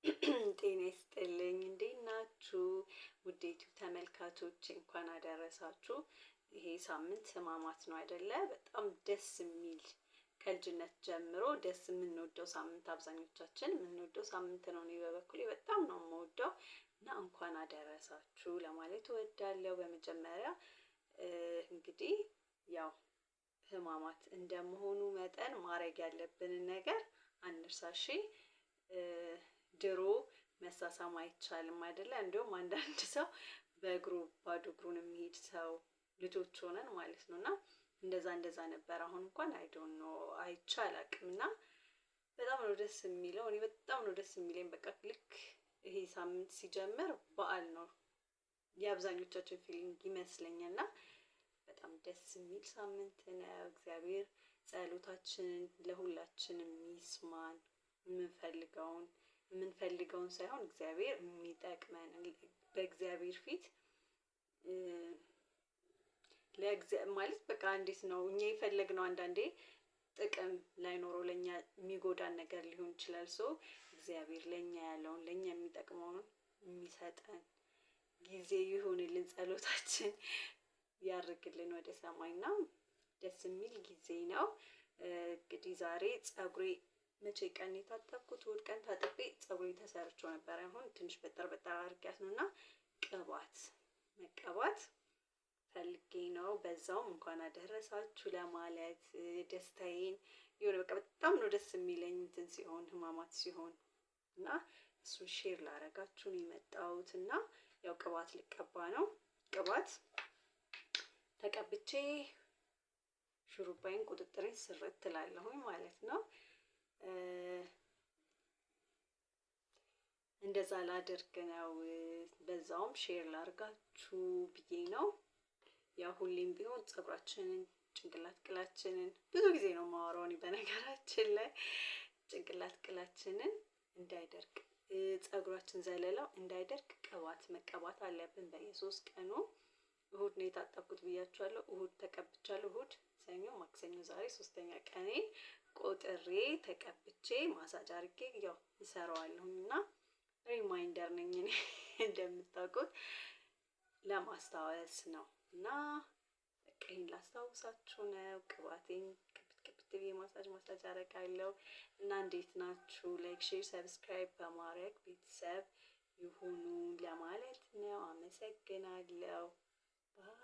ጤና ይስጥልኝ። እንዴት ናችሁ? ውዴቱ ተመልካቾች እንኳን አደረሳችሁ። ይሄ ሳምንት ሕማማት ነው አይደለ? በጣም ደስ የሚል ከልጅነት ጀምሮ ደስ የምንወደው ሳምንት፣ አብዛኞቻችን የምንወደው ሳምንት ነው። እኔ በበኩሌ በጣም ነው የምወደው እና እንኳን አደረሳችሁ ለማለት እወዳለሁ። በመጀመሪያ እንግዲህ ያው ሕማማት እንደመሆኑ መጠን ማድረግ ያለብንን ነገር አንርሳ። እሺ ድሮ መሳሳም አይቻልም አይደለ? እንዲሁም አንዳንድ ሰው በእግሩ ባዶ እግሩን የሚሄድ ሰው ልጆች ሆነን ማለት ነው። እና እንደዛ ነበር። አሁን እንኳን አይዶን ነው አይቻል አቅም እና በጣም ነው ደስ የሚለው። እኔ በጣም ነው ደስ የሚለኝ። በቃ ልክ ይሄ ሳምንት ሲጀምር በዓል ነው የአብዛኞቻችን ፊሊንግ ይመስለኛል። እና በጣም ደስ የሚል ሳምንት ነው። እግዚአብሔር ጸሎታችንን ለሁላችንም ይስማን። የምንፈልገውን ሳይሆን እግዚአብሔር የሚጠቅመን በእግዚአብሔር ፊት ማለት በቃ እንዴት ነው እኛ የፈለግነው አንዳንዴ ጥቅም ላይኖረው ለኛ የሚጎዳን ነገር ሊሆን ይችላል። እግዚአብሔር ለኛ ያለውን ለኛ የሚጠቅመውን የሚሰጠን ጊዜ ይሁንልን። ጸሎታችን ያርግልን ወደ ሰማይና ደስ የሚል ጊዜ ነው። እንግዲህ ዛሬ ፀጉሬ መቼ ቀን የታጠብኩት? እሑድ ቀን ታጥቤ ፀጉሬ ተሰርቼው ነበር። አሁን ትንሽ በጠር አድርጊያት ነው እና ቅባት መቀባት ፈልጌ ነው። በዛውም እንኳን አደረሳችሁ ለማለት ደስታዬን የሆነ በቃ በጣም ነው ደስ የሚለኝ እንትን ሲሆን ሕማማት ሲሆን እና እሱን ሼር ላረጋችሁ ነው የመጣሁት። እና ያው ቅባት ልቀባ ነው። ቅባት ተቀብቼ ሹሩባይን ቁጥጥሬን ስርት ትላለሁኝ ማለት ነው። እንደዛ ላድርግ ነው። በዛውም ሼር ላርጋችሁ ብዬ ነው። ያው ሁሌም ቢሆን ፀጉራችንን ጭንቅላት ቅላችንን ብዙ ጊዜ ነው የማወራው እኔ በነገራችን ላይ ጭንቅላት ቅላችንን እንዳይደርቅ ፀጉራችን ዘለላው እንዳይደርቅ ቅባት መቀባት አለብን በየ3 ቀኑ። እሑድ ነው የታጠብኩት ብያችኋለሁ። እሑድ ተቀብቻለሁ። እሑድ፣ ሰኞ፣ ማክሰኞ ዛሬ 3ኛ ቀኔ ቆጥሬ ተቀብቼ ማሳጅ አድርጌ ያው እሰራዋለሁኝ እና ሪማይንደር ነኝ እኔ እንደምታውቁት ለማስታወስ ነው። እና በቃ ይሄን ላስታውሳችሁ ነው። ቅባቴን ቅብት ብዬ ማሳጅ አደርጋለሁ። እና እንዴት ናችሁ? ላይክ፣ ሼር፣ ሰብስክራይብ በማድረግ ቤተሰብ ይሁኑ ለማለት ነው። አመሰግናለሁ። ባይ